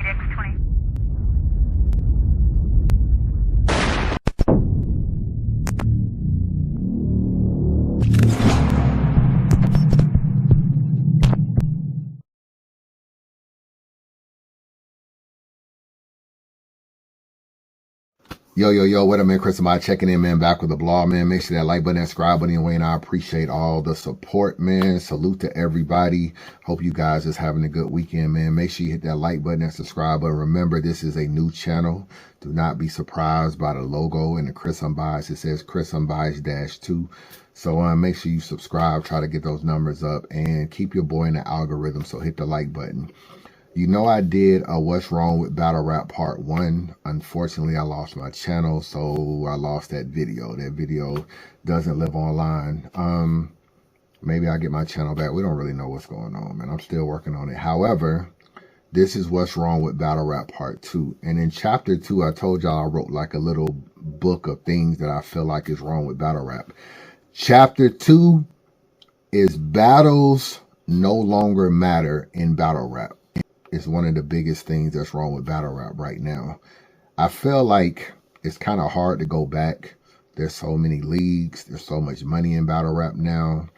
X20. Yo, what up, man? Chris Amai checking in, man, back with the blog, man. Make sure that like button, that subscribe button, Wayne. I appreciate all the support, man. Salute to everybody. Hope you guys is having a good weekend, man. Make sure you hit that like button and subscribe button. Remember, this is a new channel. Do not be surprised by the logo and the Chris Unbiased. It says Chris Unbiased -2. So make sure you subscribe. Try to get those numbers up and keep your boy in the algorithm. So hit the like button. You know, I did a What's Wrong with Battle Rap Part 1. Unfortunately, I lost my channel, so I lost that video. That video doesn't live online. Maybe I'll get my channel back. We don't really know what's going on, man. I'm still working on it. However, this is What's Wrong with Battle Rap Part 2. And in Chapter 2, I told y'all I wrote like a little book of things that I feel like is wrong with battle rap. Chapter 2 is battles no longer matter in battle rap. It's one of the biggest things that's wrong with battle rap right now. I feel like it's kind of hard to go back. There's so many leagues. There's so much money in battle rap now.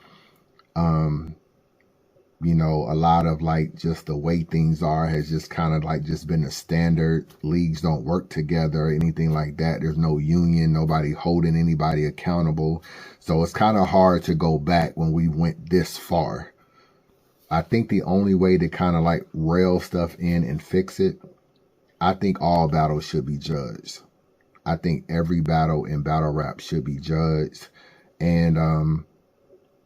You know, a lot of like just the way things are has just kind of like just been the standard. Leagues don't work together, anything like that. There's no union, nobody holding anybody accountable. So it's kind of hard to go back when we went this far. I think the only way to kind of like rail stuff in and fix it, I think all battles should be judged. I think every battle in battle rap should be judged. And,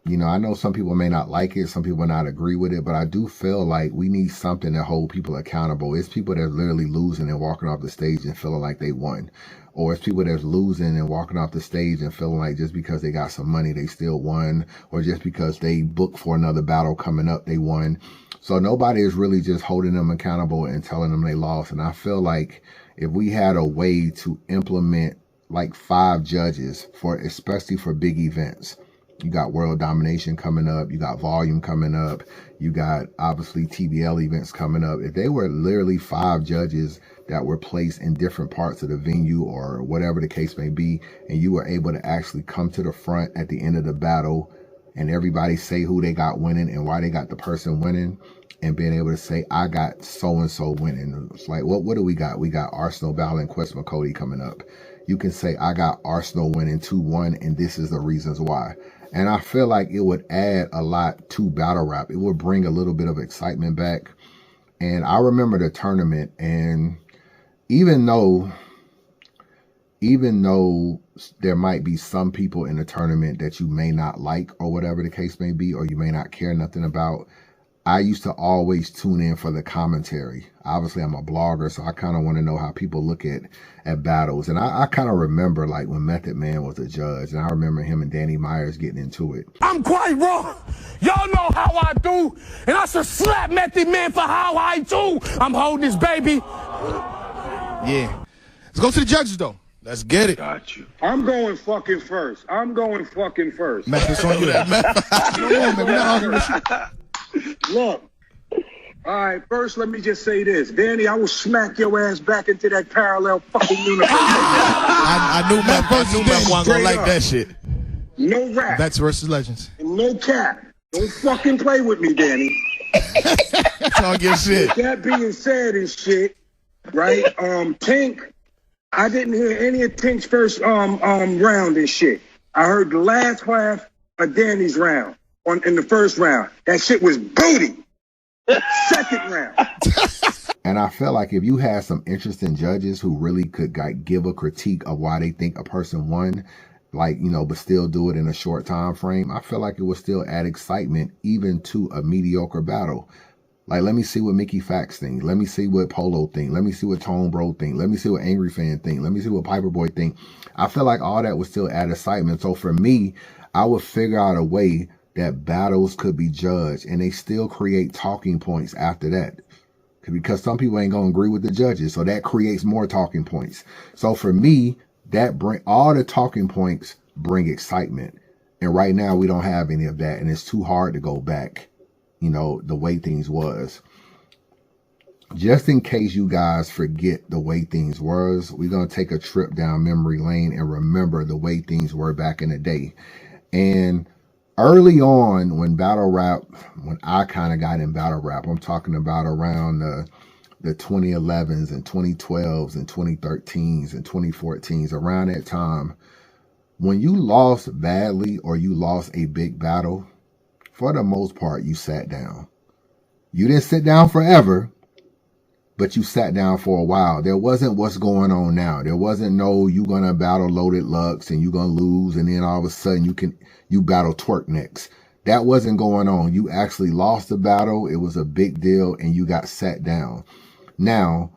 you know, I know some people may not like it. Some people may not agree with it. But I do feel like we need something to hold people accountable. It's people that's literally losing and walking off the stage and feeling like they won. Or it's people that's losing and walking off the stage and feeling like just because they got some money, they still won. Or just because they booked for another battle coming up, they won. So nobody is really just holding them accountable and telling them they lost. And I feel like if we had a way to implement like 5 judges for, especially for big events, you got World Domination coming up. You got Volume coming up. You got obviously TBL events coming up. If they were literally 5 judges that were placed in different parts of the venue or whatever the case may be, and you were able to actually come to the front at the end of the battle and everybody say who they got winning and why they got the person winning, and being able to say, I got so-and-so winning. It's like, what do we got? We got Arsenal battling Quest McCody coming up. You can say, I got Arsenal winning 2-1, and this is the reasons why. And I feel like it would add a lot to battle rap. It would bring a little bit of excitement back. And I remember the tournament, and even though there might be some people in the tournament that you may not like or whatever the case may be, or you may not care nothing about, I used to always tune in for the commentary. Obviously, I'm a blogger, so I kind of want to know how people look at battles. And I kind of remember like when Method Man was a judge, and I remember him and Danny Myers getting into it. I'm quite wrong. Y'all know how I do, and I should slap Method Man for how I do. I'm holding this baby. Yeah. Let's go to the judges, though. Let's get it. Got you. I'm going fucking first. Method on you. Come on, man. We're not arguing with you. Look. All right, first let me just say this. Danny, I will smack your ass back into that parallel fucking universe. I knew Meth wasn't gonna like that shit. No rap. Vets versus Legends. And no cap. Don't fucking play with me, Danny. Talk your shit. With that being said and shit, right? Tink, I didn't hear any of Tink's first round and shit. I heard the last half of Danny's round in the first round. That shit was booty. Second round. And I feel like if you had some interesting judges who really could like give a critique of why they think a person won, like, you know, but still do it in a short time frame, I feel like it would still add excitement even to a mediocre battle. Like, let me see what Mickey Fax thinks. Let me see what Polo think. Let me see what Tone Bro think. Let me see what Angry Fan think. Let me see what Piper Boy think. I feel like all that would still add excitement. So for me, I would figure out a way that battles could be judged and they still create talking points after that. Because some people ain't gonna agree with the judges. So that creates more talking points. So for me, that bring all the talking points bring excitement. And right now we don't have any of that. And it's too hard to go back, you know, the way things was. just in case you guys forget the way things was, we're going to take a trip down memory lane and remember the way things were back in the day. And early on when battle rap, when I kind of got in battle rap, I'm talking about around the 2011s and 2012s and 2013s and 2014s, around that time, when you lost badly or you lost a big battle, for the most part, you sat down. You didn't sit down forever, but you sat down for a while. There wasn't what's going on now. There wasn't no, you gonna battle Loaded Lux and you gonna lose and then all of a sudden you battle Twork next. That wasn't going on. You actually lost the battle. It was a big deal and you got sat down. Now,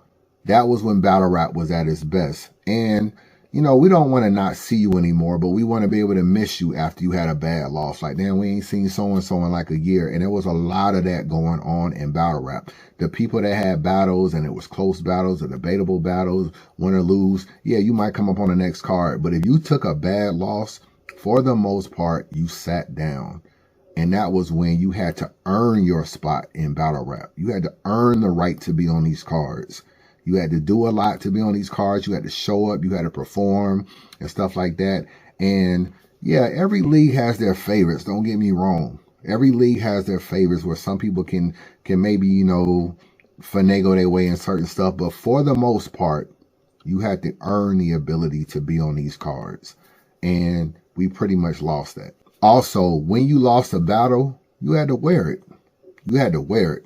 that was when battle rap was at its best. And you know, we don't want to not see you anymore, but we want to be able to miss you after you had a bad loss. Like, damn, we ain't seen so-and-so in like a year. And there was a lot of that going on in battle rap. The people that had battles and it was close battles or debatable battles, win or lose, yeah, you might come up on the next card. But if you took a bad loss, for the most part, you sat down. And that was when you had to earn your spot in battle rap. You had to earn the right to be on these cards. You had to do a lot to be on these cards. You had to show up. You had to perform and stuff like that. And yeah, every league has their favorites. Don't get me wrong. Every league has their favorites where some people can maybe, you know, finagle their way in certain stuff. But for the most part, you had to earn the ability to be on these cards. And we pretty much lost that. Also, when you lost a battle, you had to wear it. You had to wear it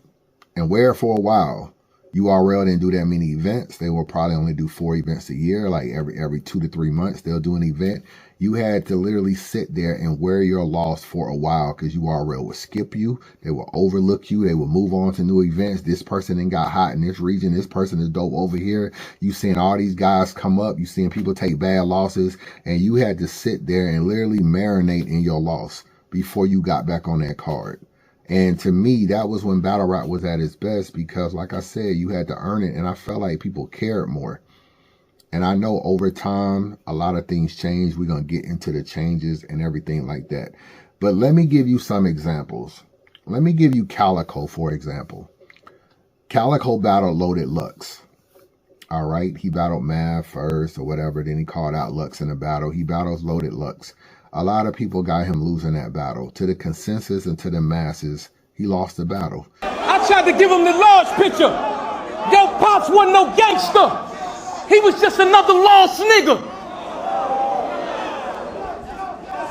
and wear it for a while. URL didn't do that many events. They will probably only do 4 events a year, like every 2 to 3 months, they'll do an event. You had to literally sit there and wear your loss for a while because URL would skip you. They will overlook you. They will move on to new events. This person then got hot in this region. This person is dope over here. You seeing all these guys come up. You seeing people take bad losses. And you had to sit there and literally marinate in your loss before you got back on that card. And to me, that was when battle rap was at its best because, like I said, you had to earn it. And I felt like people cared more. And I know over time, a lot of things change. We're going to get into the changes and everything like that. But let me give you some examples. Let me give you Calico, for example. Calico battled Loaded Lux. All right. He battled Mav first or whatever. Then he called out Lux in the battle. He battles Loaded Lux. A lot of people got him losing that battle. To the consensus and to the masses, he lost the battle. I tried to give him the large picture. Yo, Pops wasn't no gangster. He was just another lost nigga.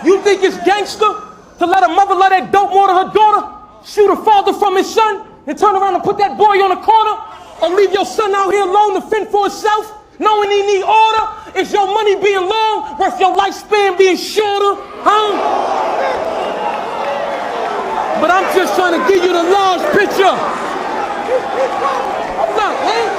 You think it's gangster to let a mother let that dope more to her daughter, shoot her father from his son, and turn around and put that boy on the corner? Or leave your son out here alone to fend for himself? Knowing he need order, is your money being long worth your lifespan being shorter, huh? But I'm just trying to give you the large picture. Hold on, man.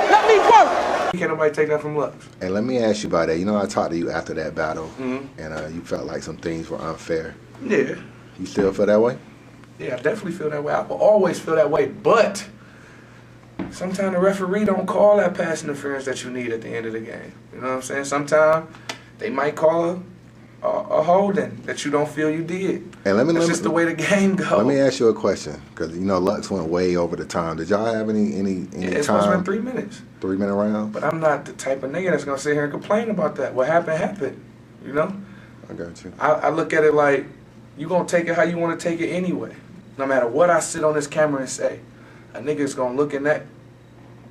Let me work. Can't nobody take that from Lux. And let me ask you about that. You know, I talked to you after that battle, and you felt like some things were unfair. Yeah. You still feel that way? Yeah, I definitely feel that way. I will always feel that way, but sometimes the referee don't call that pass interference that you need at the end of the game. You know what I'm saying? Sometimes they might call a holding that you don't feel you did. And that's just the way the game goes. Let me ask you a question, because you know Lux went way over the time. Did y'all have any it's time? supposed to be 3 minutes. 3 minute round? But I'm not the type of nigga that's gonna sit here and complain about that. What happened, happened. You know? I got you. I look at it like you gonna take it how you want to take it anyway. No matter what I sit on this camera and say, a nigga's gonna look in that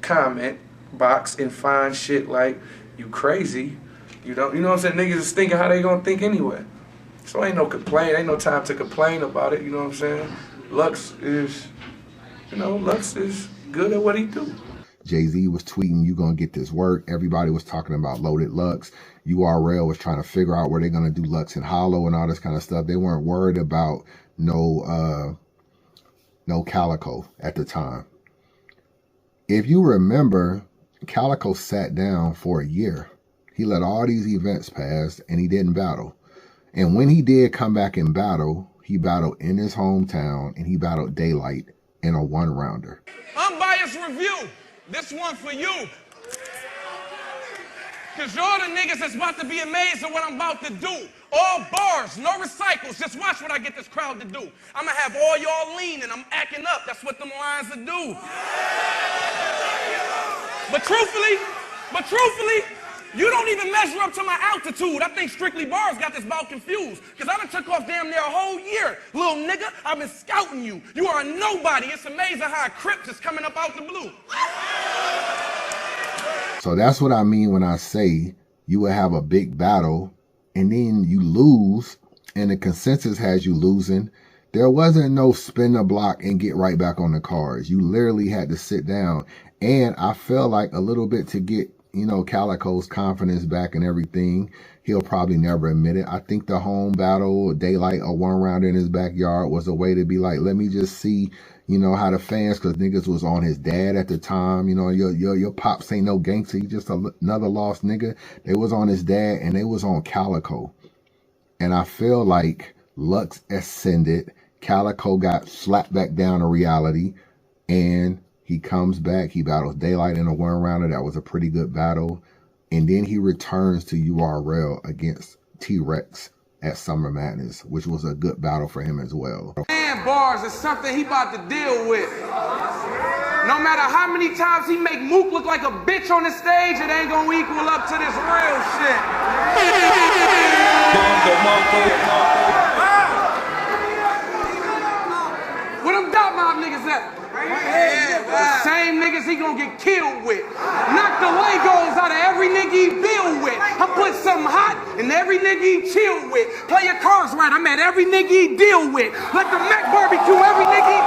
comment box and find shit like you crazy. You know what I'm saying? Niggas is thinking how they gonna think anyway. So ain't no complain, ain't no time to complain about it, you know what I'm saying? Lux is good at what he do. Jay-Z was tweeting, you gonna get this work. Everybody was talking about Loaded Lux. URL was trying to figure out where they're gonna do Lux and Hollow and all this kind of stuff. They weren't worried about no Calico at the time. If you remember, Calico sat down for a year. He let all these events pass and he didn't battle. And when he did come back and battle, he battled in his hometown and he battled Daylight in a 1-rounder. Unbiased review. This one for you. Because you're the niggas that's about to be amazed at what I'm about to do. All bars, no recycles. Just watch what I get this crowd to do. I'm going to have all y'all leaning. I'm acting up. That's what them lines will do. But truthfully, you don't even measure up to my altitude. I think Strictly Bars got this about confused. Because I done took off damn near a whole year. Little nigga, I've been scouting you. You are a nobody. It's amazing how a Crip is coming up out the blue. So that's what I mean when I say you will have a big battle and then you lose and the consensus has you losing. There wasn't no spin the block and get right back on the cards. You literally had to sit down. And I felt like a little bit to get, you know, Calico's confidence back and everything. He'll probably never admit it. I think the home battle, Daylight, a 1 round in his backyard was a way to be like, let me just see, you know, how the fans, because niggas was on his dad at the time. You know, your pops ain't no gangster. He just another lost nigga. They was on his dad and they was on Calico. And I feel like Lux ascended. Calico got slapped back down to reality. And he comes back. He battles Daylight in a 1 rounder. That was a pretty good battle. And then he returns to URL against T-Rex at Summer Madness, which was a good battle for him as well. Man, bars is something he about to deal with. No matter how many times he make Mook look like a bitch on the stage, it ain't gonna equal up to this real shit. Where them Dot Mob niggas at? Same niggas he gonna get killed with. Knock the Legos out of every nigga he build with. I put something hot in every nigga he chill with. Play your cards right, I'm at every nigga he deal with. Let the Mac barbecue every nigga he...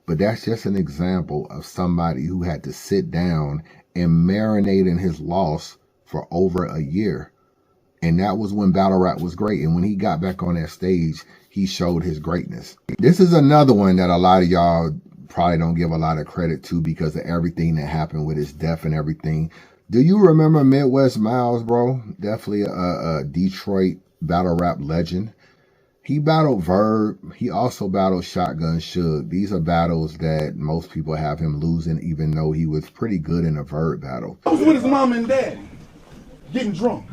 But that's just an example of somebody who had to sit down and marinate in his loss for over a year. And that was when battle rap was great. And when he got back on that stage, he showed his greatness. This is another one that a lot of y'all probably don't give a lot of credit to because of everything that happened with his death and everything. Do you remember Midwest Miles, bro? Definitely a Detroit battle rap legend. He battled Verb. He also battled Shotgun Suge. These are battles that most people have him losing, even though he was pretty good in a Verb battle. I was with his mom and dad, getting drunk,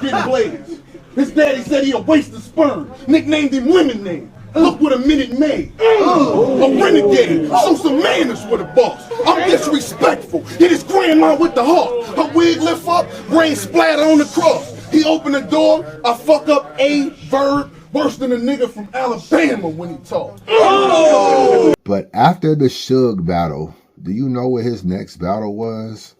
getting blazed. His daddy said he a waste of sperm, nicknamed him Lemonade. Look what a minute made. A renegade, show some manners with a boss. I'm disrespectful, hit his grandma with the hawk. Her wig lift up, rain splatter on the cross. He opened the door, I fuck up a Verb, worse than a nigga from Alabama when he talks. But after the Suge battle, do you know what his next battle was?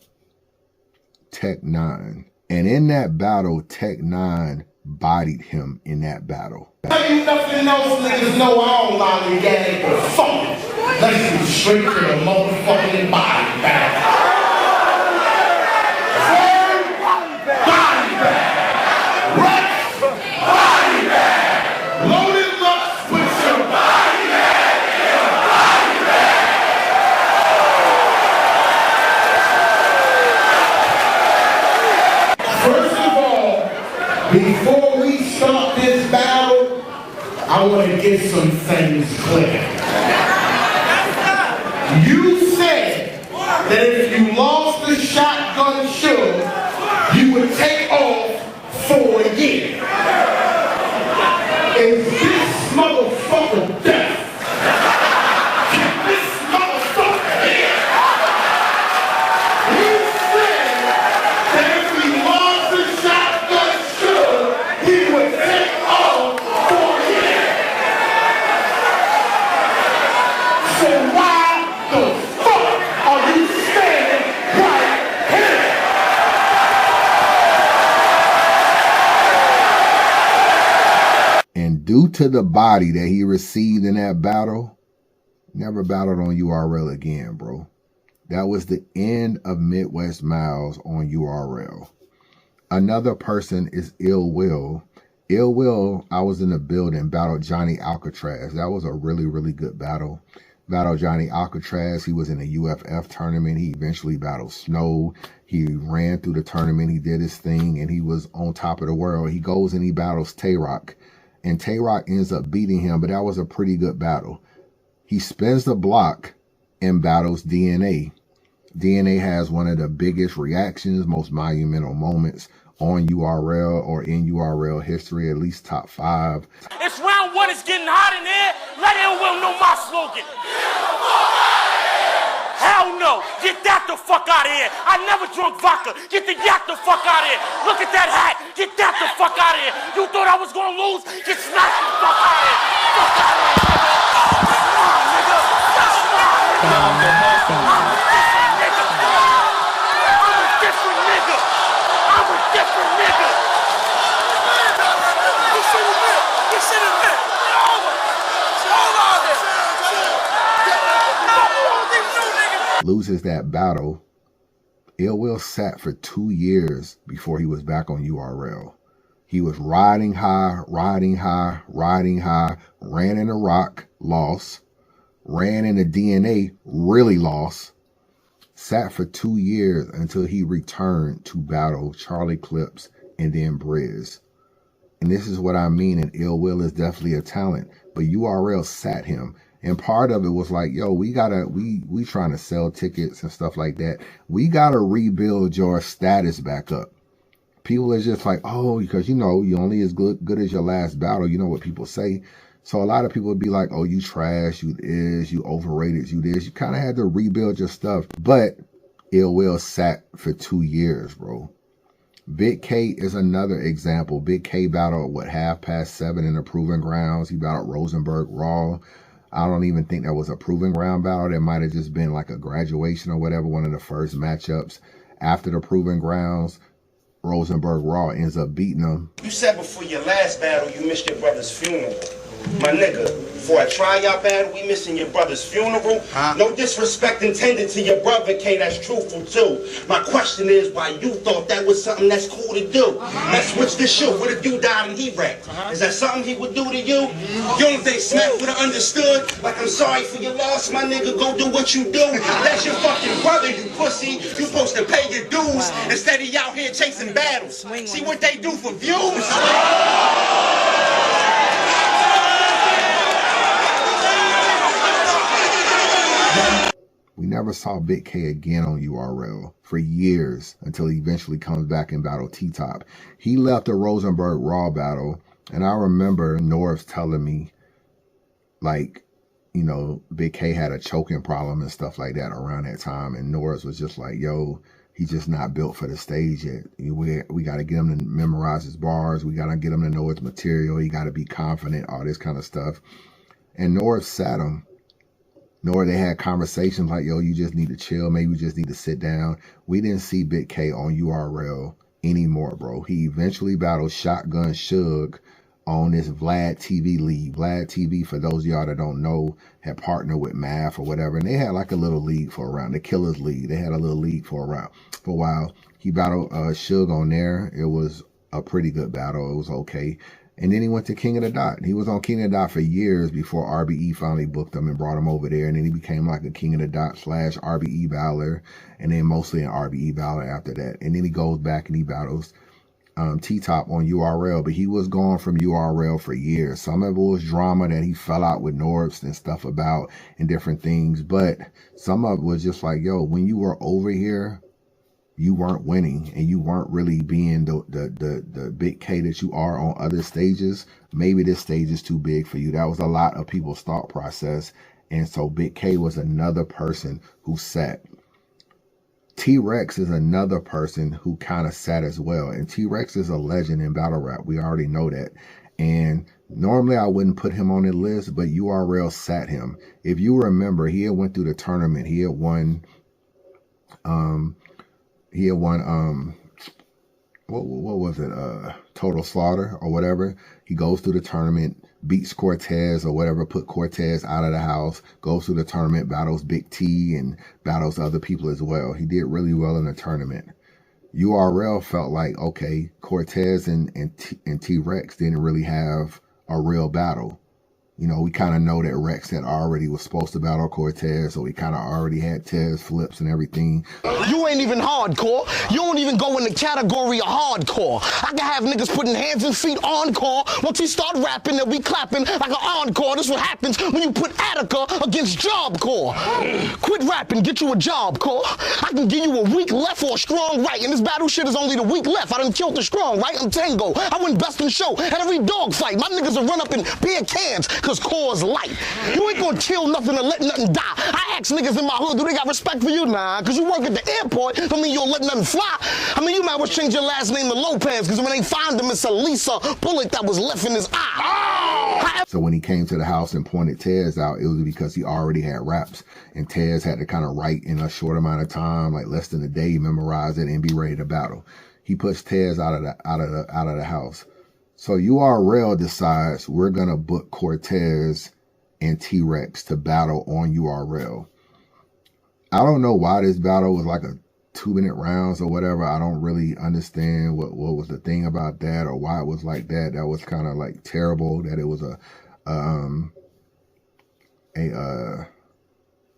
Tech 9. And in that battle, Tech 9 bodied him in that battle. Ain't nothing else niggas know I don't lollygag performance. Let's get straight to the motherfucking body bag. Body bag. Rex, body bag. Loaded Lux, put your body bag in a body bag. First of all, before we start this battle, I want to get some things clear. You said that if you lost the Shotgun Suge, you would take off for a year. Is this motherfucker deaf? Can this motherfucker hear? You said that if he lost the Shotgun Suge, he would take off for a year. So why the fuck are you standing right here? And due to the body that he received in that battle, never battled on URL again, bro. That was the end of Midwest Miles on URL. Another person is Ill Will. Ill Will, I was in the building, battled Johnny Alcatraz. That was a really, really good battle. Battled Johnny Alcatraz. He was in a UFF tournament. He eventually battled Snow. He ran through the tournament. He did his thing, and he was on top of the world. He goes and he battles Tay-Rock. And Tay-Rock ends up beating him, but that was a pretty good battle. He spins the block and battles DNA. DNA has one of the biggest reactions, most monumental moments on URL or in URL history, at least top 5. It's round 101 is getting hot in here. Let Ill Will know my slogan. Hell no. Get that the fuck out of here. I never drunk vodka. Get the yak the fuck out of here. Look at that hat. Get that the fuck out of here. You thought I was gonna lose? Get smacked the fuck out of here. Fuck out of here, nigga. Nah, nigga. I'm a different nigga. I'm a different nigga. I'm a different nigga. You should admit. You should admit. It's over. It's over out there. Loses that battle, Ill Will sat for 2 years before he was back on URL. He was riding high, ran in the Rock, lost, ran in the DNA, really lost, sat for 2 years until he returned to battle Charlie Clips and then Briz. And this is what I mean, and Ill Will is definitely a talent, but URL sat him. And part of it was like, yo, we trying to sell tickets and stuff like that. We gotta rebuild your status back up. People are just like, oh, because you know, you only as good as your last battle. You know what people say. So a lot of people would be like, oh, you trash, you this, you overrated, you this. You kind of had to rebuild your stuff. But Ill Will sat for 2 years, bro. Big K is another example. Big K battled, 7:30 in the Proving Grounds. He battled Rosenberg Raw. I don't even think that was a Proving Ground battle. That might have just been like a graduation or whatever, one of the first matchups. After the Proving Grounds, Rosenberg Raw ends up beating him. You said before your last battle you missed your brother's funeral. My nigga, before I try y'all battle, we missing your brother's funeral. No disrespect intended to your brother, K, that's truthful too. My question is why you thought that was something that's cool to do. Let's switch the shoe. What if you died and he wrecked? Is that something he would do to you? You don't think Smack would have understood? Like, I'm sorry for your loss, my nigga, go do what you do. That's your fucking brother, you pussy. You supposed to pay your dues instead of you out here chasing battles. See what they do for views? We never saw Big K again on URL for years until he eventually comes back and battle T-Top. He left the Rosenberg Raw battle, and I remember Norris telling me, like, you know, Big K had a choking problem and stuff like that around that time, and Norris was just like, yo, he's just not built for the stage yet. We got to get him to memorize his bars. We got to get him to know his material. He got to be confident, all this kind of stuff. And Norris sat him. Nor they had conversations like, yo, you just need to chill. Maybe you just need to sit down. We didn't see Big K on URL anymore, bro. He eventually battled Shotgun Suge on this Vlad TV league. Vlad TV, for those of y'all that don't know, had partnered with Math or whatever. And they had like a little league for a round. The Killers League. They had a little league for a while. He battled Suge on there. It was a pretty good battle. It was okay. And then he went to King of the Dot. He was on King of the Dot for years before RBE finally booked him and brought him over there. And then he became like a King of the Dot / RBE battler. And then mostly an RBE battler after that. And then he goes back and he battles T-Top on URL. But he was gone from URL for years. Some of it was drama that he fell out with Norbs and stuff about and different things. But some of it was just like, yo, when you were over here, you weren't winning and you weren't really being the Big K that you are on other stages. Maybe this stage is too big for you. That was a lot of people's thought process. And so Big K was another person who sat. T-Rex is another person who kind of sat as well. And T-Rex is a legend in battle rap. We already know that. And normally I wouldn't put him on the list, but URL sat him. If you remember, he had went through the tournament. He had won what was it, Total Slaughter or whatever. He goes through the tournament, beats Cortez or whatever, put Cortez out of the house, goes through the tournament, battles Big T and battles other people as well. He did really well in the tournament. URL felt like, okay, Cortez and T-Rex didn't really have a real battle. You know, we kind of know that Rex had already was supposed to battle Cortez, so we kind of already had Tez flips and everything. You ain't even hardcore. You don't even go in the category of hardcore. I can have niggas putting hands and feet encore. Once we start rapping, they'll be clapping like an encore. This is what happens when you put Attica against Job Corps. Quit rapping, get you a job, Corps. I can give you a weak left or a strong right, and this battle shit is only the weak left. I done killed the strong right. I'm Tango. I win best in show at every dog fight. My niggas will run up in beer cans, cause Corps light. You ain't gonna kill nothing or let nothing die. I ask niggas in my hood, do they got respect for you? Nah, cause you work at the airport, don't mean you'll let nothing fly. I mean, you might well change your last name to Lopez, cause when they find him, it's a Lisa bullet that was left in his eye. So when he came to the house and pointed Tez out, it was because he already had raps, and Tez had to kind of write in a short amount of time, like less than a day, memorize it, and be ready to battle. He puts Tez out of the house. So URL decides we're gonna book Cortez and T-Rex to battle on URL. I don't know why this battle was like a 2-minute rounds or whatever. I don't really understand what was the thing about that or why it was like that. That was kind of like terrible that it was a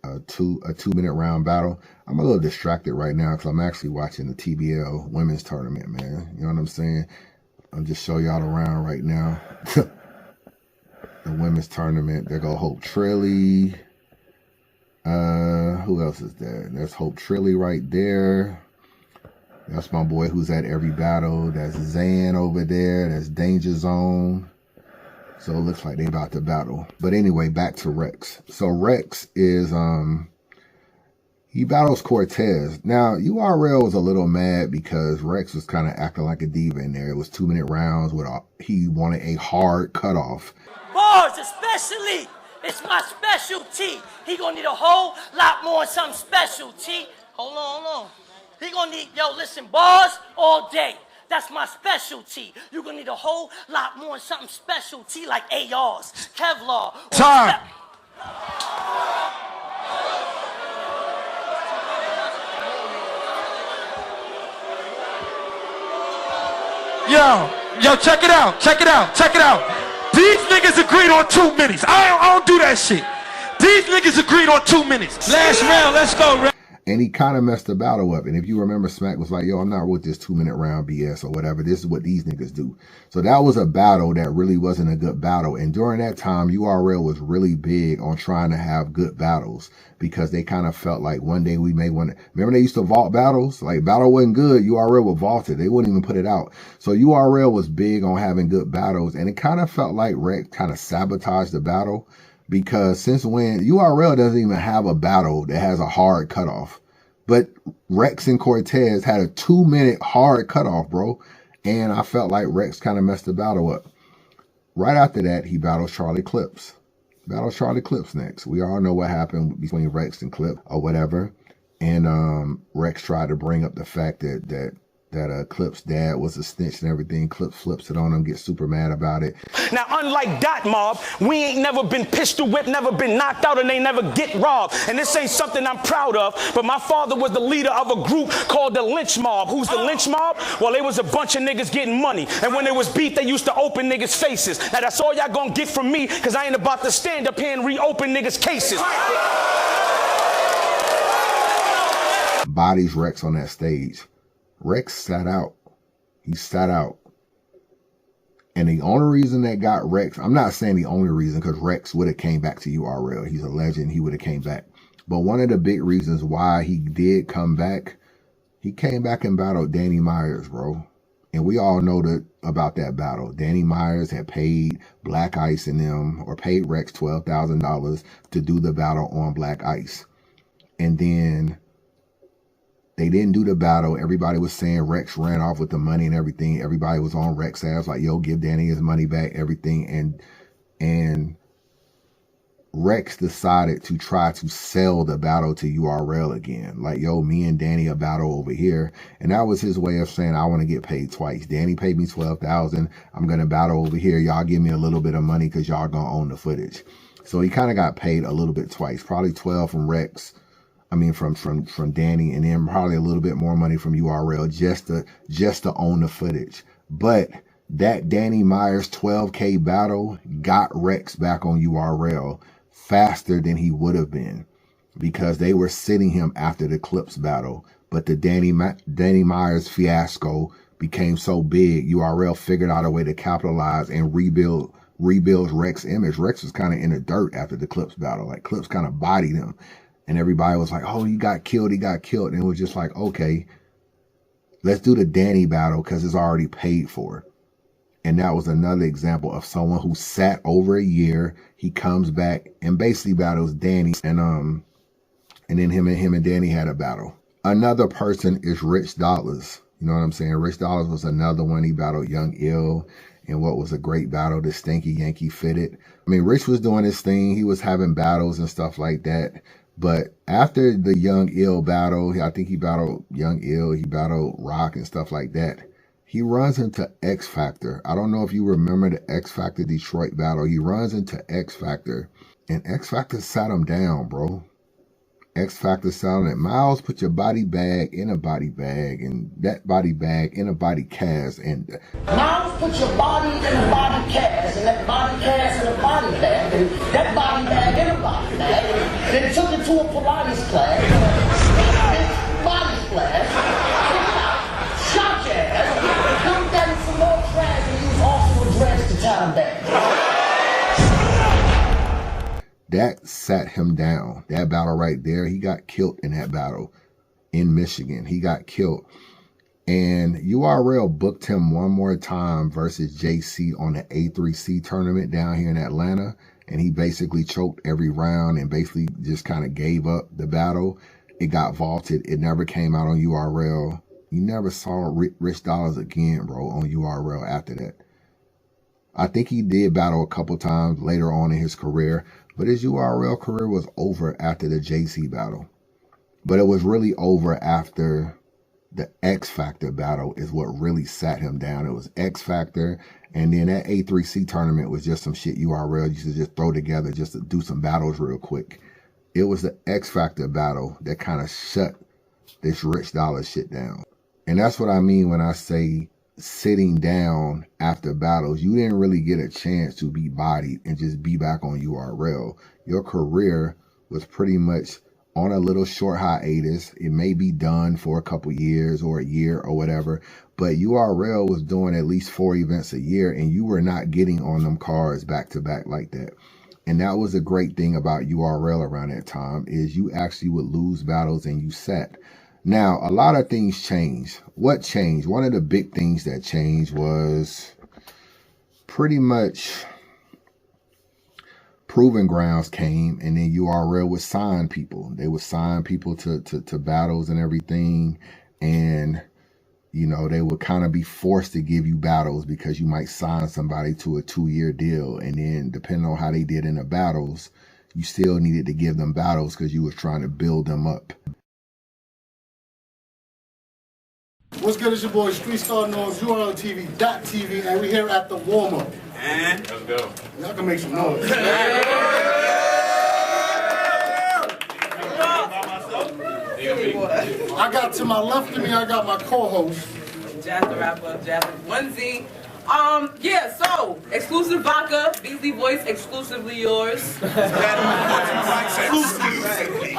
2-minute round battle. I'm a little distracted right now because I'm actually watching the TBL women's tournament, man. You know what I'm saying? I'll just show y'all around right now. The women's tournament. There go Hope Trilly. Who else is there? There's Hope Trilly right there. That's my boy who's at every battle. That's Zan over there. That's Danger Zone. So it looks like they about to battle. But anyway, back to Rex. So Rex is he battles Cortez. Now, URL was a little mad because Rex was kind of acting like a diva in there. It was 2-minute rounds with he wanted a hard cutoff. Bars especially, it's my specialty. He gonna need a whole lot more something specialty. Hold on. He gonna need, listen, bars all day. That's my specialty. You're gonna need a whole lot more something specialty like ARs, Kevlar. Time. Yo, check it out. These niggas agreed on 2 minutes. I don't do that shit. These niggas agreed on 2 minutes. Last round, let's go. And he kind of messed the battle up. And if you remember, Smack was like, yo, I'm not with this 2-minute round BS or whatever. This is what these niggas do. So that was a battle that really wasn't a good battle. And during that time, URL was really big on trying to have good battles because they kind of felt like one day we may want to. Remember they used to vault battles? Like battle wasn't good, URL would vault it. They wouldn't even put it out. So URL was big on having good battles. And it kind of felt like Rex kind of sabotaged the battle. Because since when URL doesn't even have a battle that has a hard cutoff. But Rex and Cortez had a 2-minute hard cutoff, bro. And I felt like Rex kind of messed the battle up. Right after that, he battles Charlie Clips. Battles Charlie Clips next. We all know what happened between Rex and Clip or whatever. And Rex tried to bring up the fact that Clip's dad was a snitch and everything. Clip flips it on him, gets super mad about it. Now, unlike Dot Mob, we ain't never been pistol whipped, never been knocked out, and they never get robbed. And this ain't something I'm proud of, but my father was the leader of a group called the Lynch Mob. Who's the Lynch Mob? Well, they was a bunch of niggas getting money. And when there was beef, they used to open niggas' faces. Now, that's all y'all gonna get from me, because I ain't about to stand up here and reopen niggas' cases. Bodies Rex on that stage. Rex sat out. He sat out. And the only reason that got Rex, I'm not saying the only reason because Rex would have came back to URL. He's a legend. He would have came back. But one of the big reasons why he did come back, he came back and battled Danny Myers, bro. And we all know about that battle. Danny Myers had paid Black Ice and them, or paid Rex $12,000 to do the battle on Black Ice. And then they didn't do the battle. Everybody was saying Rex ran off with the money and everything. Everybody was on Rex's ass like, yo, give Danny his money back, everything. And Rex decided to try to sell the battle to URL again. Like, yo, me and Danny a battle over here. And that was his way of saying, I want to get paid twice. Danny paid me $12,000. I'm going to battle over here. Y'all give me a little bit of money because y'all going to own the footage. So he kind of got paid a little bit twice, probably 12 from Rex. I mean, from Danny, and then probably a little bit more money from URL just to own the footage. But That Danny Myers 12K battle got Rex back on URL faster than he would have been because they were sitting him after the Clips battle. But the Danny Myers fiasco became so big, URL figured out a way to capitalize and rebuild Rex's image. Rex was kind of in the dirt after the Clips battle. Like, Clips kind of bodied him. And everybody was like, oh, he got killed. And it was just like, okay, let's do the Danny battle because it's already paid for. And that was another example of someone who sat over a year. He comes back and basically battles Danny. And then him and Danny had a battle. Another person is Rich Dollaz. You know what I'm saying? Rich Dollaz was another one. He battled Young Ill in what was a great battle, the Stinky Yankee Fitted. I mean, Rich was doing his thing. He was having battles and stuff like that. But after the Young Ill battle, I think he battled Young Ill, he battled Rock and stuff like that. He runs into X Factor. I don't know if you remember the X Factor Detroit battle. He runs into X Factor, and X Factor sat him down, bro. X Factor sounded, Miles, put your body bag in a body bag, and that body bag in a body cast. And Miles, put your body in a body cast, and that body cast in a body bag, and that body bag in a body bag. And then took it to a Pilates class, body class, shot your ass, dumped that in some more trash, and he was also addressed to time back. that sat him down. That battle right there, he got killed in that battle in Michigan. He got killed. And URL booked him one more time versus JC on the A3C tournament down here in Atlanta. And he basically choked every round and basically just kind of gave up the battle. It got vaulted. It never came out on URL. You never saw Rich Dollaz again, bro, on URL after that. I think he did battle a couple times later on in his career, but his URL career was over after the JC battle. But it was really over after the X Factor battle is what really sat him down. It was X Factor, and then that A3C tournament was just some shit URL used to just throw together just to do some battles real quick. It was the X Factor battle that kind of shut this Rich Dollaz shit down. And that's what I mean when I say sitting down after battles. You didn't really get a chance to be bodied and just be back on URL. Your career was pretty much on a little short hiatus. It may be done for a couple years or a year or whatever, but URL was doing at least 4 events a year, and you were not getting on them cards back to back like that. And that was a great thing about URL around that time, is you actually would lose battles and you sat. Now, a lot of things changed. What changed? One of the big things that changed was pretty much Proving Grounds came, and then URL would sign people. They would sign people to battles and everything. And, you know, they would kind of be forced to give you battles because you might sign somebody to a 2-year deal. And then depending on how they did in the battles, you still needed to give them battles because you was trying to build them up. What's good? It's your boy Street Star Noise, URLTV.tv, and we're here at the warm-up. And let's go. Y'all can make some noise. I got to my left of me, I got my co-host. Jazz the rapper, Jazz 1Z. Yeah, so, exclusive vodka, Beasley Voice, exclusively yours. I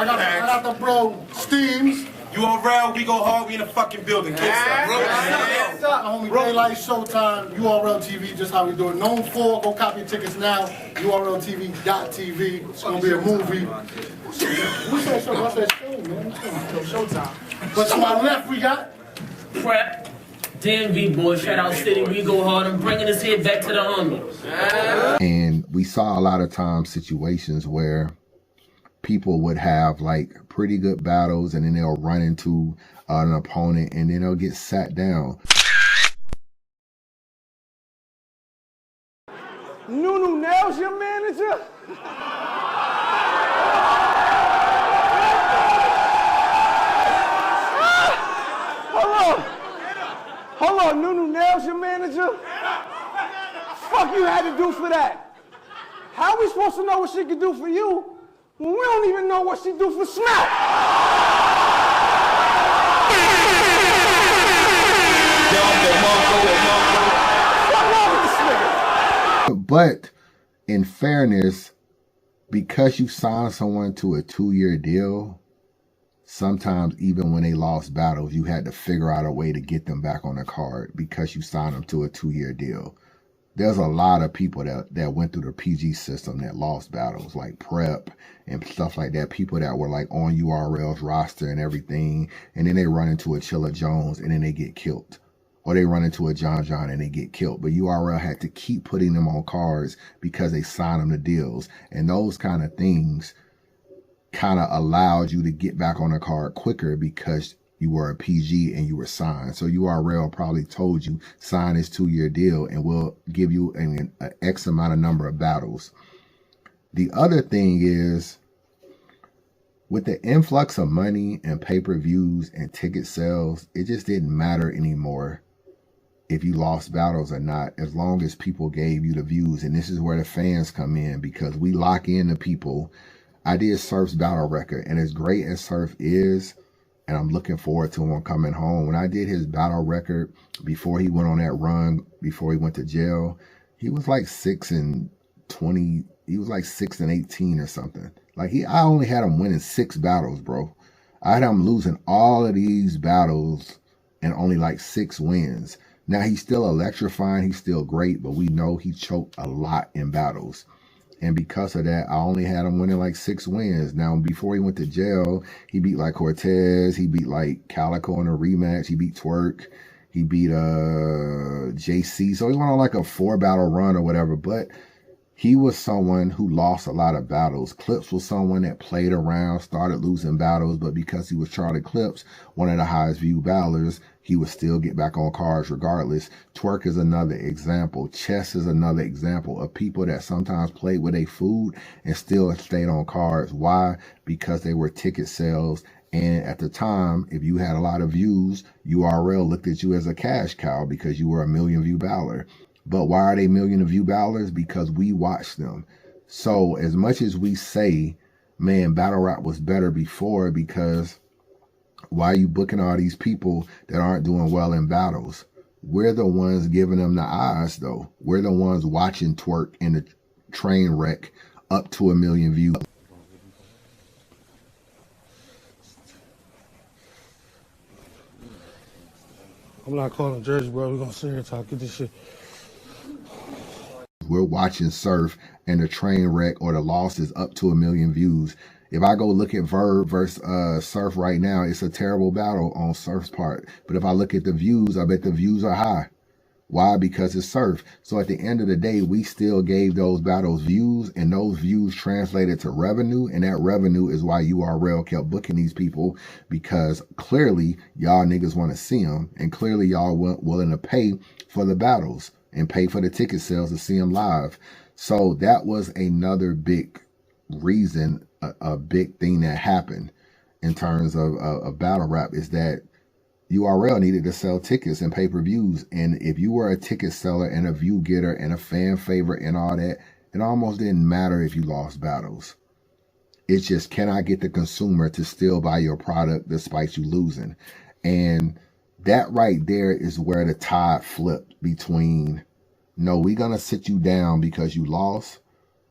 got the bro, Steams. URL, we go hard, we in the fucking building. Homie, Daylight Showtime, URL TV, just how we do it. Known for, go copy your tickets now, URLTV.tv. It's gonna be a movie. What's that show? What's that show, man? Showtime. But to my left, we got Prep. DMV boy, shout out City, we go hard. I'm bringing this here back to the army. And we saw a lot of times situations where people would have like pretty good battles, and then they'll run into an opponent, and then they'll get sat down. Nunu Nails your manager? Hold on, Nunu Nails your manager? Fuck you had to do for that? How are we supposed to know what she can do for you when we don't even know what she do for Smack? Fuck But in fairness, because you signed someone to a 2-year deal, sometimes even when they lost battles, you had to figure out a way to get them back on the card because you signed them to a 2-year deal. There's a lot of people that went through the PG system that lost battles, like Prep and stuff like that. People that were like on URL's roster and everything, and then they run into a Chilla Jones and then they get killed. Or they run into a John John and they get killed. But URL had to keep putting them on cards because they signed them to deals. And those kind of things kind of allowed you to get back on the card quicker because you were a PG and you were signed. So URL probably told you, sign this 2-year deal and we'll give you an X amount of number of battles. The other thing is, with the influx of money and pay-per-views and ticket sales, it just didn't matter anymore if you lost battles or not, as long as people gave you the views. And this is where the fans come in, because we lock in the people. I did Surf's battle record, and as great as Surf is, and I'm looking forward to him coming home. When I did his battle record before he went on that run, before he went to jail, he was like 6-20. He was like 6-18 or something. Like I only had him winning 6 battles, bro. I had him losing all of these battles and only like 6 wins. Now he's still electrifying. He's still great, but we know he choked a lot in battles. And because of that, I only had him winning like 6 wins. Now, before he went to jail, he beat like Cortez. He beat like Calico in a rematch. He beat Twerk. He beat JC. So he went on like a 4-battle run or whatever. But he was someone who lost a lot of battles. Clips was someone that played around, started losing battles. But because he was Charlie Clips, one of the highest viewed battlers, he would still get back on cards regardless. Twerk is another example. Chess is another example of people that sometimes played with a food and still stayed on cards. Why? Because they were ticket sales. And at the time, if you had a lot of views, URL looked at you as a cash cow because you were a million view battler. But why are they million view battlers? Because we watched them. So as much as we say, man, battle rap was better before, because why are you booking all these people that aren't doing well in battles? We're the ones giving them the eyes, though. We're the ones watching Twerk in the train wreck up to 1 million views. I'm not calling Jersey, bro. We're going to sit here and talk. Get this shit. We're watching Surf and the train wreck or the losses up to 1 million views. If I go look at Verb versus Surf right now, it's a terrible battle on Surf's part. But if I look at the views, I bet the views are high. Why? Because it's Surf. So at the end of the day, we still gave those battles views, and those views translated to revenue. And that revenue is why URL kept booking these people, because clearly y'all niggas want to see them. And clearly y'all weren't willing to pay for the battles and pay for the ticket sales to see them live. So that was another big reason, a big thing that happened in terms of battle rap, is that URL needed to sell tickets and pay-per-views. And if you were a ticket seller and a view getter and a fan favorite and all that, it almost didn't matter if you lost battles. It's just, can I get the consumer to still buy your product despite you losing? And that right there is where the tide flipped between, no, we're going to sit you down because you lost,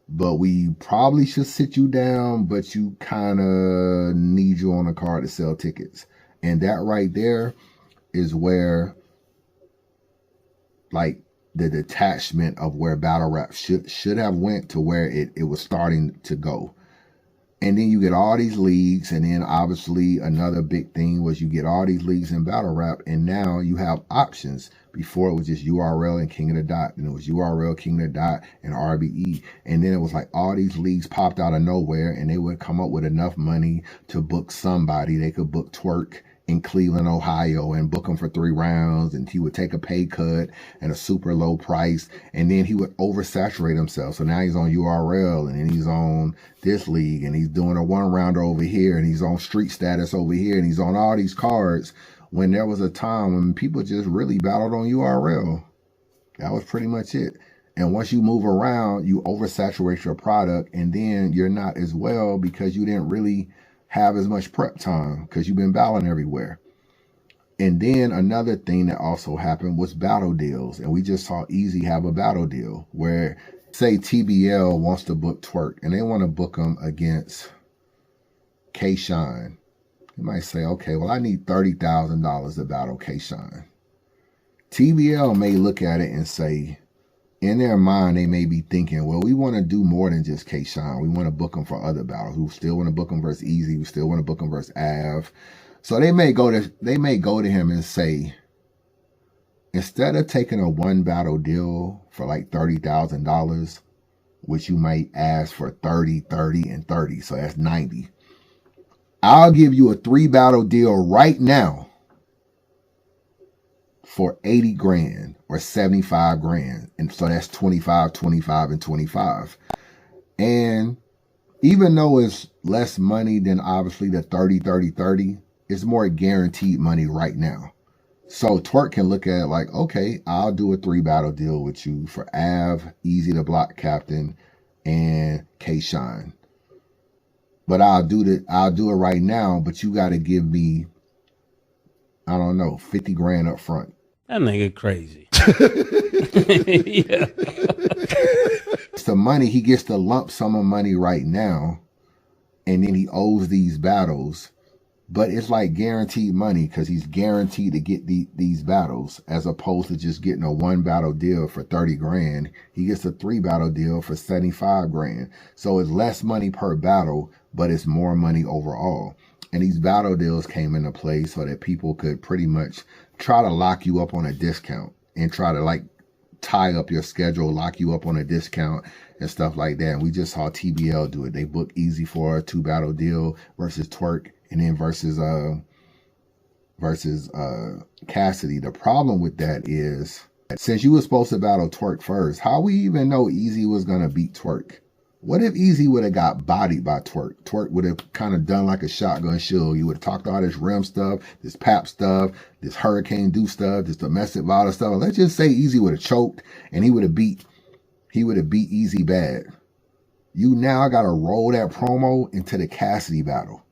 but we probably should sit you down, but you kind of need you on the card to sell tickets. And that right there is where, like, the detachment of where battle rap should have went to where it was starting to go. And then you get all these leagues, and then obviously another big thing was you get all these leagues in battle rap, and now you have options. Before it was just URL and King of the Dot, and it was URL, King of the Dot, and RBE. And then it was like all these leagues popped out of nowhere, and they would come up with enough money to book somebody. They could book Twerk in Cleveland, Ohio, and book him for 3 rounds, and he would take a pay cut and a super low price, and then he would oversaturate himself. So now he's on URL, and then he's on this league, and he's doing a 1-rounder over here, and he's on street status over here, and he's on all these cards, when there was a time when people just really battled on URL. That was pretty much it. And once you move around, you oversaturate your product, and then you're not as well because you didn't really have as much prep time because you've been battling everywhere. And then another thing that also happened was battle deals. And we just saw Easy have a battle deal where, say, TBL wants to book Twerk and they want to book him against K-Shine. You might say, okay, well, I need $30,000 to battle K-Shine. TBL may look at it and say, in their mind, they may be thinking, well, we want to do more than just K-Shine. We want to book him for other battles. We still want to book him versus Easy. We still want to book him versus Av. So they may go to him and say, instead of taking a one battle deal for like $30,000, which you might ask for 30, 30, and 30, so that's 90. I'll give you a 3 battle deal right now for 80 grand or 75 grand. And so that's 25, 25, and 25. And even though it's less money than obviously the 30, 30, 30, it's more guaranteed money right now. So Twerk can look at it like, okay, I'll do a 3 battle deal with you for Av, Easy the Block Captain, and K-Shine. But I'll do it right now, but you got to give me, I don't know, 50 grand up front. That nigga crazy. Yeah. It's the money. He gets the lump sum of money right now, and then he owes these battles. But it's like guaranteed money because he's guaranteed to get these battles as opposed to just getting a 1 battle deal for 30 grand. He gets a 3 battle deal for 75 grand. So it's less money per battle, but it's more money overall. And these battle deals came into play so that people could pretty much try to lock you up on a discount and try to like tie up your schedule, lock you up on a discount and stuff like that. And we just saw TBL do it. They booked Easy for a 2 battle deal versus Twerk. And then versus Cassidy. The problem with that is, since you were supposed to battle Twerk first, how we even know Easy was going to beat Twerk? What if Easy would have got bodied by Twerk? Twerk would have kind of done like a shotgun shield. You would have talked all this REM stuff, this PAP stuff, this Hurricane Do stuff, this domestic violence stuff. Let's just say Easy would have choked and he would have beat Easy bad. You now got to roll that promo into the Cassidy battle.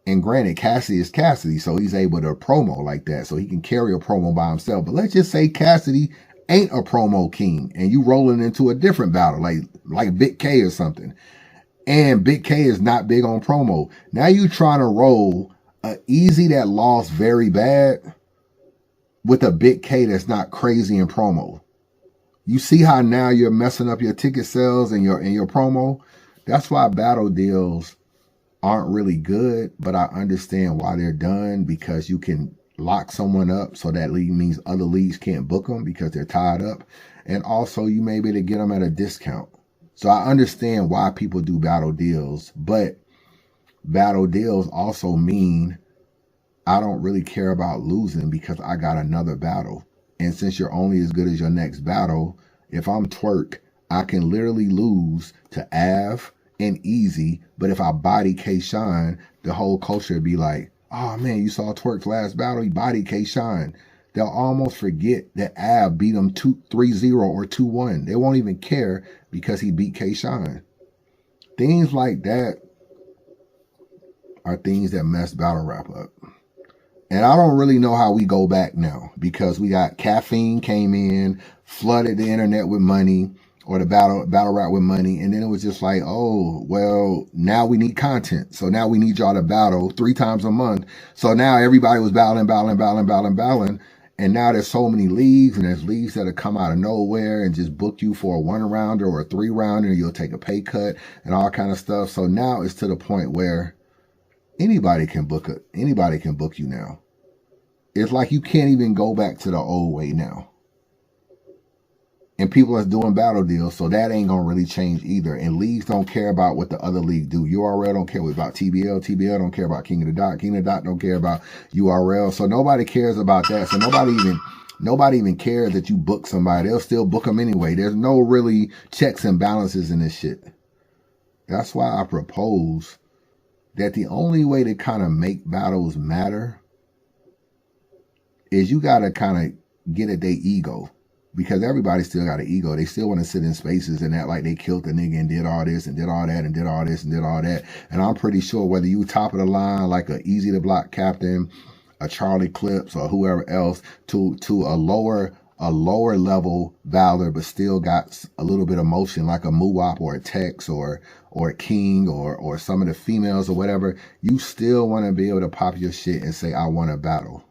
And granted, Cassidy is Cassidy, so he's able to promo like that. So he can carry a promo by himself. But let's just say Cassidy ain't a promo king and you rolling into a different battle, like Big K or something. And Big K is not big on promo. Now you trying to roll a Easy that lost very bad with a Big K that's not crazy in promo. You see how now you're messing up your ticket sales and your promo? That's why battle deals aren't really good, but I understand why they're done, because you can lock someone up so that league means other leagues can't book them because they're tied up. And also you may be able to get them at a discount. So I understand why people do battle deals, but battle deals also mean I don't really care about losing because I got another battle. And since you're only as good as your next battle, if I'm Twerk, I can literally lose to Av and Easy, but if I body K-Shine, the whole culture would be like, oh man, you saw Twerk's last battle, he bodied K-Shine. They'll almost forget that Av beat him 3-0 or 2-1. They won't even care because he beat K-Shine. Things like that are things that mess battle rap up. And I don't really know how we go back now, because we got Caffeine came in, flooded the internet with money, or the battle rap with money. And then it was just like, oh, well, now we need content. So now we need y'all to battle 3 times a month. So now everybody was battling. And now there's so many leagues, and there's leagues that have come out of nowhere and just book you for a 1-rounder or a 3-rounder. You'll take a pay cut and all kind of stuff. So now it's to the point where anybody can book you now. It's like you can't even go back to the old way now. And people are doing battle deals, so that ain't gonna really change either. And leagues don't care about what the other league do. URL don't care about TBL. TBL don't care about King of the Dot. King of the Dot don't care about URL. So nobody cares about that. So nobody even cares that you book somebody. They'll still book them anyway. There's no really checks and balances in this shit. That's why I propose that the only way to kind of make battles matter is you gotta kind of get at their ego. Because everybody still got an ego. They still want to sit in spaces and act like they killed the nigga and did all this and did all that and did all this and did all that. And I'm pretty sure whether you top of the line like a Easy to Block Captain, a Charlie Clips or whoever else to a lower level battler, but still got a little bit of motion, like a Muwop or a Tex or a King or some of the females or whatever, you still want to be able to pop your shit and say, I want to battle.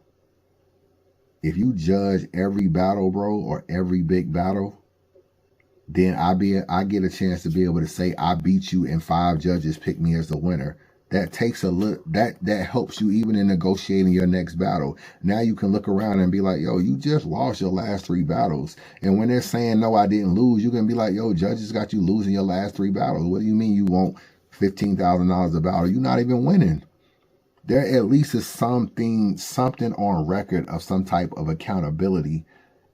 If you judge every battle, bro, or every big battle, then I get a chance to be able to say I beat you and 5 judges pick me as the winner. That takes a look, that helps you even in negotiating your next battle. Now you can look around and be like, yo, you just lost your last 3 battles. And when they're saying, no, I didn't lose, you can be like, yo, judges got you losing your last 3 battles. What do you mean you want $15,000 a battle? You're not even winning. There at least is something on record of some type of accountability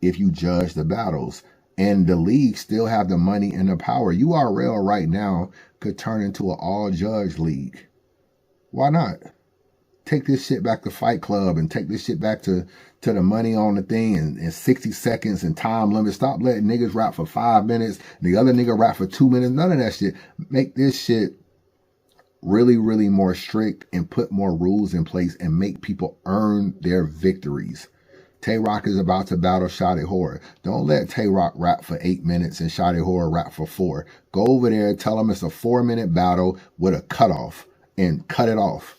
if you judge the battles. And the league still have the money and the power. URL right now could turn into an all-judge league. Why not? Take this shit back to Fight Club and take this shit back to the money on the thing and 60 seconds and time limit. Stop letting niggas rap for 5 minutes. The other nigga rap for 2 minutes. None of that shit. Make this shit really, really more strict and put more rules in place and make people earn their victories. Tay-Rock is about to battle Shotty Horror. Don't let Tay-Rock rap for 8 minutes and Shotty Horror rap for 4. Go over there and tell them it's a 4-minute battle with a cutoff and cut it off.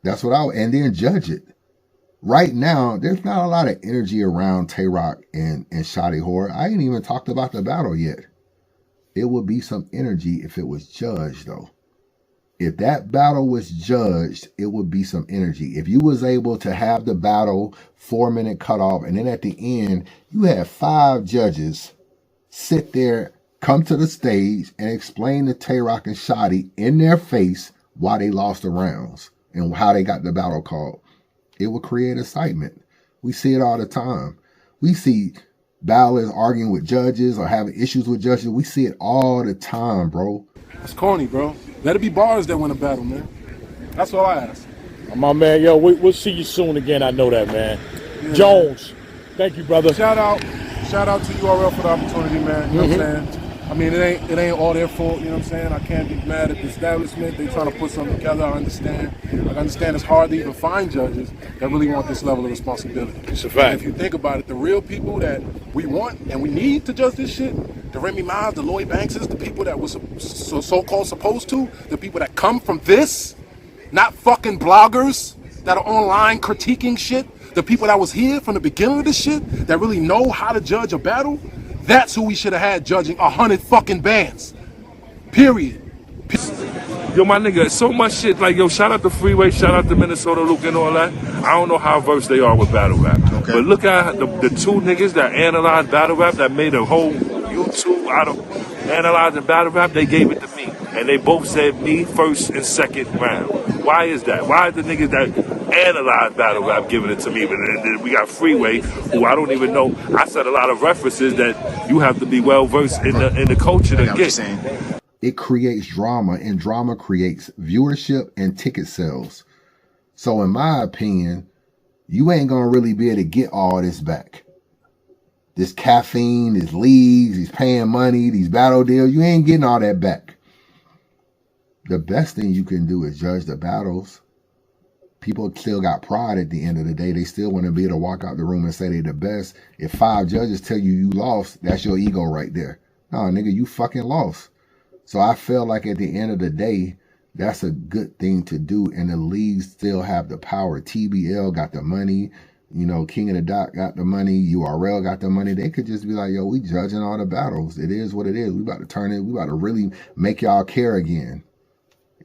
That's what and then judge it. Right now, there's not a lot of energy around Tay-Rock and Shotty Horror. I ain't even talked about the battle yet. It would be some energy if it was judged, though. If that battle was judged, it would be some energy. If you was able to have the battle 4-minute cutoff, and then at the end, you had 5 judges sit there, come to the stage, and explain to Tay-Rock and Shotty in their face why they lost the rounds and how they got the battle called. It would create excitement. We see it all the time. We see battlers arguing with judges or having issues with judges. We see it all the time, bro. That's corny, bro. Let it be bars that win a battle, man. That's all I ask. My man, yo, we'll see you soon again. I know that, man. Yeah, Jones, man. Thank you, brother. Shout out to URL for the opportunity, man. You know what I'm saying? I mean, it ain't all their fault, you know what I'm saying? I can't be mad at the establishment. They trying to put something together. I understand it's hard to even find judges that really want this level of responsibility. It's a fact. And if you think about it, the real people that we want and we need to judge this shit, the Remy Miles, the Lloyd Bankses, the people that was so-called supposed to, the people that come from this, not fucking bloggers that are online critiquing shit, the people that was here from the beginning of this shit, that really know how to judge a battle, that's who we should have had judging 100 fucking bands. Period. Yo, my nigga, so much shit. Like, yo, shout out to Freeway, shout out to Minnesota Luke and all that. I don't know how versed they are with battle rap. Okay. But look at the 2 niggas that analyzed battle rap, that made a whole YouTube out of analyzing battle rap. They gave it to me. And they both said me first and second round. Why is that? Why is the niggas that analyze battle rap giving it to me? But then we got Freeway, who I don't even know. I said a lot of references that you have to be well versed in the culture to get. It creates drama, and drama creates viewership and ticket sales. So in my opinion, you ain't gonna really be able to get all this back. This caffeine, these leagues, these paying money, these battle deals, you ain't getting all that back. The best thing you can do is judge the battles. People still got pride at the end of the day. They still want to be able to walk out the room and say they're the best. If 5 judges tell you you lost, that's your ego right there. No, nigga, you fucking lost. So I feel like at the end of the day, that's a good thing to do. And the leagues still have the power. TBL got the money. You know, King of the Dot got the money. URL got the money. They could just be like, yo, we judging all the battles. It is what it is. We about to turn it. We about to really make y'all care again.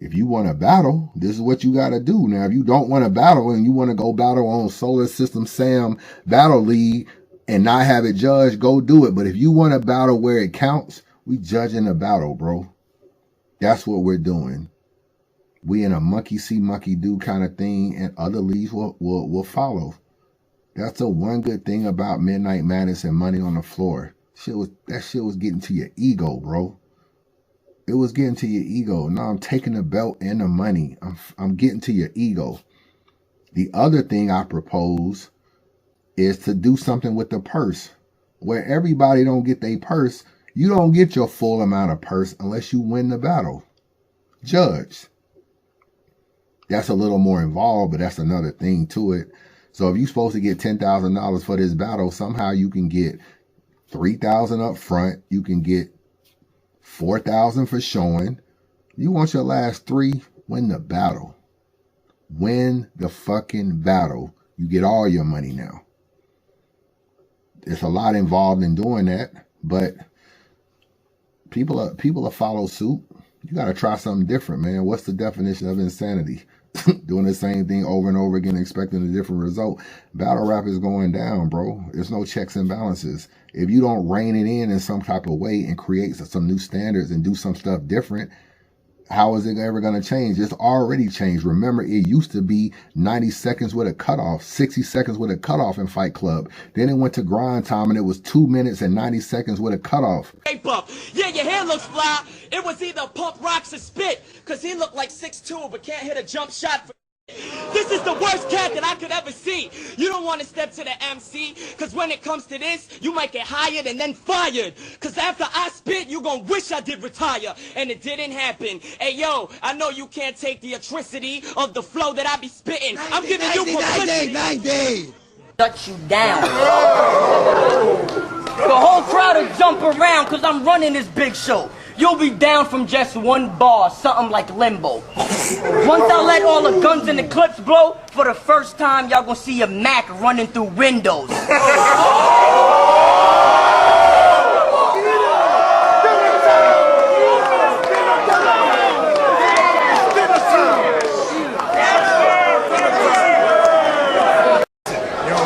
If you want to battle, this is what you got to do. Now, if you don't want to battle and you want to go battle on Solar System Sam Battle League and not have it judged, go do it. But if you want to battle where it counts, we judging the battle, bro. That's what we're doing. We in a monkey see, monkey do kind of thing, and other leagues will follow. That's the one good thing about Midnight Madness and Money on the Floor. That shit was getting to your ego, bro. It was getting to your ego. Now I'm taking the belt and the money. I'm getting to your ego. The other thing I propose is to do something with the purse. Where everybody don't get their purse, you don't get your full amount of purse unless you win the battle. Judge. That's a little more involved, but that's another thing to it. So if you're supposed to get $10,000 for this battle, somehow you can get $3,000 up front. You can get $4,000 for showing. You want your last 3, win the battle. Win the fucking battle. You get all your money now. There's a lot involved in doing that, but people will follow suit. You got to try something different, man. What's the definition of insanity? Doing the same thing over and over again, expecting a different result. Battle rap is going down, bro. There's no checks and balances. If you don't rein it in some type of way and create some new standards and do some stuff different, how is it ever going to change? It's already changed. Remember, it used to be 90 seconds with a cutoff, 60 seconds with a cutoff in Fight Club. Then it went to grind time and it was 2 minutes and 90 seconds with a cutoff. Hey, Buff. Yeah, your hair looks fly. It was either Pump Rocks or Spit, because he looked like 6'2", but can't hit a jump shot for... This is the worst cat that I could ever see. You don't want to step to the MC, because when it comes to this, you might get hired and then fired. Because after I spit, you gonna wish I did retire. And it didn't happen. Hey, yo, I know you can't take the atrocity of the flow that I be spitting. I'm giving you publicity. Shut you down. The whole crowd will jump around, because I'm running this big show. You'll be down from just one bar, something like Limbo. Once I let all the guns and the clips blow, for the first time, y'all gonna see a Mac running through windows.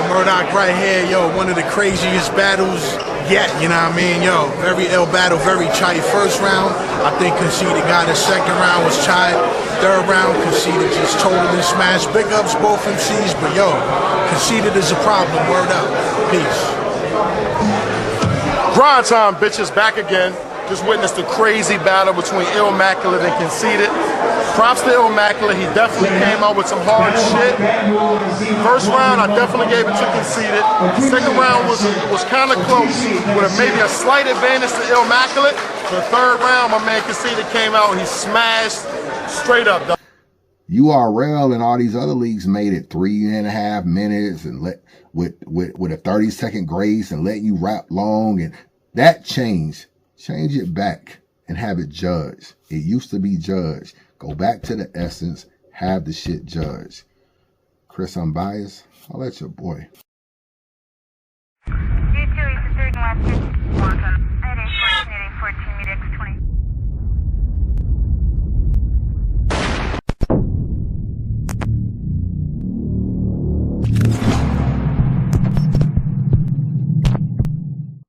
Murdoch right here, yo, one of the craziest battles yet, you know what I mean? Yo, very ill battle, very chai first round. I think Conceited got it. Second round was chai. Third round, Conceited just totally smashed. Big ups both MCs, but yo, Conceited is a problem. Word up. Peace. Grind time, bitches, back again. Just witnessed a crazy battle between Illmaculate and Conceited. Props to Illmaculate, he definitely came out with some hard shit. First round, I definitely gave it to Conceited. Second round was kind of close, with maybe a slight advantage to Illmaculate. The third round, my man Conceited came out and he smashed straight up. URL and all these other leagues made it 3.5 minutes and with a 30-second grace and letting you rap long, and that changed. Change it back and have it judged. It used to be judged. Go back to the essence. Have the shit judged. Chris Unbiased, I'll let your boy.